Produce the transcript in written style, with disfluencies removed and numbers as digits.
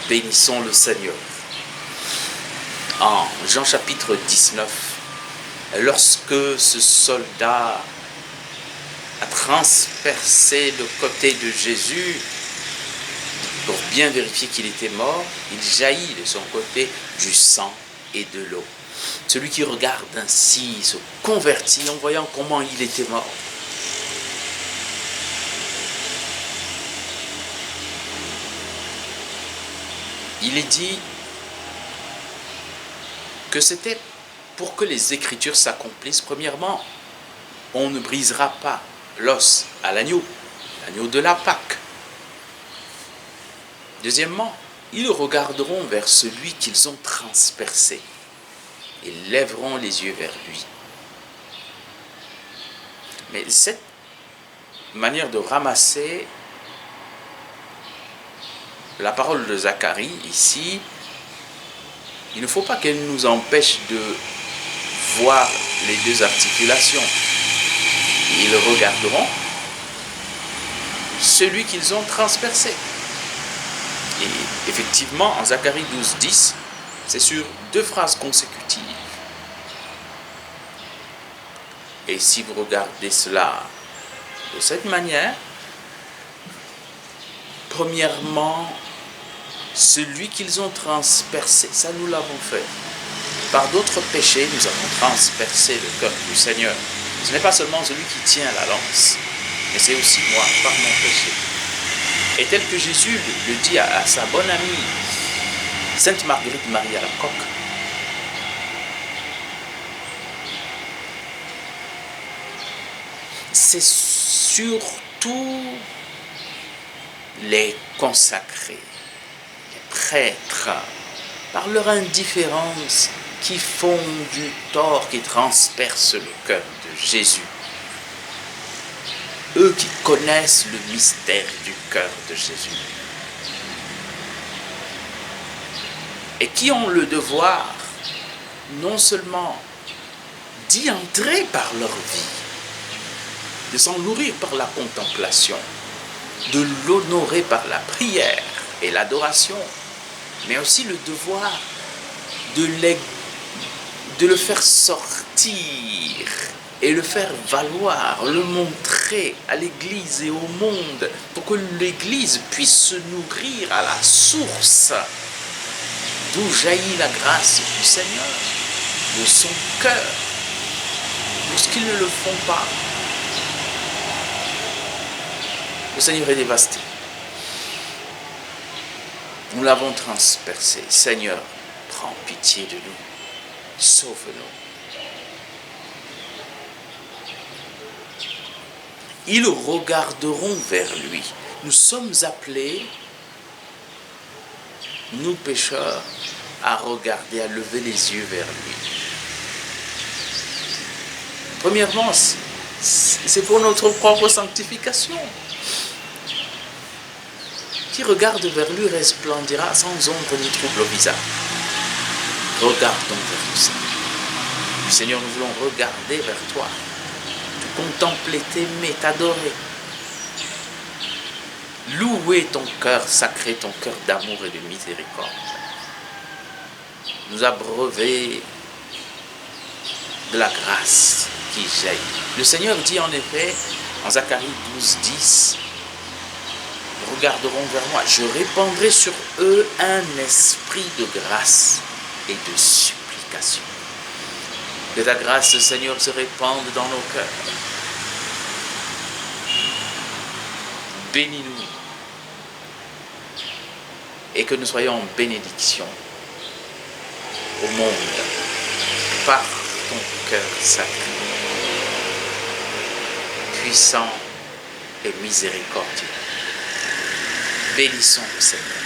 Bénissons le Seigneur. En Jean chapitre 19, lorsque ce soldat a transpercé le côté de Jésus pour bien vérifier qu'il était mort, il jaillit de son côté du sang et de l'eau. Celui qui regarde ainsi se convertit en voyant comment il était mort. Il est dit que c'était pour que les Écritures s'accomplissent. Premièrement, on ne brisera pas l'os à l'agneau de la Pâque. Deuxièmement, ils regarderont vers celui qu'ils ont transpercé et lèveront les yeux vers lui. Mais cette manière de ramasser la parole de Zacharie ici, il ne faut pas qu'elle nous empêche de voir les deux articulations. Ils regarderont celui qu'ils ont transpercé. Et effectivement, en Zacharie 12, 10, c'est sur deux phrases consécutives. Et si vous regardez cela de cette manière, premièrement, celui qu'ils ont transpercé, ça nous l'avons fait. Par d'autres péchés, nous avons transpercé le cœur du Seigneur. Ce n'est pas seulement celui qui tient la lance, mais c'est aussi moi, par mon péché. Et tel que Jésus le dit à sa bonne amie, Sainte Marguerite Marie Alacoque, c'est surtout les consacrés, les prêtres, par leur indifférence, qui font du tort, qui transpercent le cœur de Jésus. Eux qui connaissent le mystère du cœur de Jésus. Et qui ont le devoir, non seulement d'y entrer par leur vie, de s'en nourrir par la contemplation, de l'honorer par la prière et l'adoration, mais aussi le devoir de le faire sortir et le faire valoir, le montrer à l'Église et au monde, pour que l'Église puisse se nourrir à la source d'où jaillit la grâce du Seigneur, de son cœur, lorsqu'ils ne le font pas. Le Seigneur est dévasté. Nous l'avons transpercé. Seigneur, prends pitié de nous. Sauve-nous. Ils regarderont vers lui. Nous sommes appelés, nous pécheurs, à regarder, à lever les yeux vers lui. Premièrement, c'est pour notre propre sanctification. Qui regarde vers lui resplendira sans ombre ni trouble au visage. Regardons vers le Seigneur. Seigneur, nous voulons regarder vers toi, te contempler, t'aimer, t'adorer. Louer ton cœur sacré, ton cœur d'amour et de miséricorde. Nous abreuver de la grâce qui jaillit. Le Seigneur dit en effet, en Zacharie 12, 10, ils regarderont vers moi, je répandrai sur eux un esprit de grâce et de supplication. Que ta grâce, Seigneur, se répande dans nos cœurs. Bénis-nous et que nous soyons en bénédiction au monde par ton cœur sacré, puissant et miséricordieux. Bénissons le Seigneur.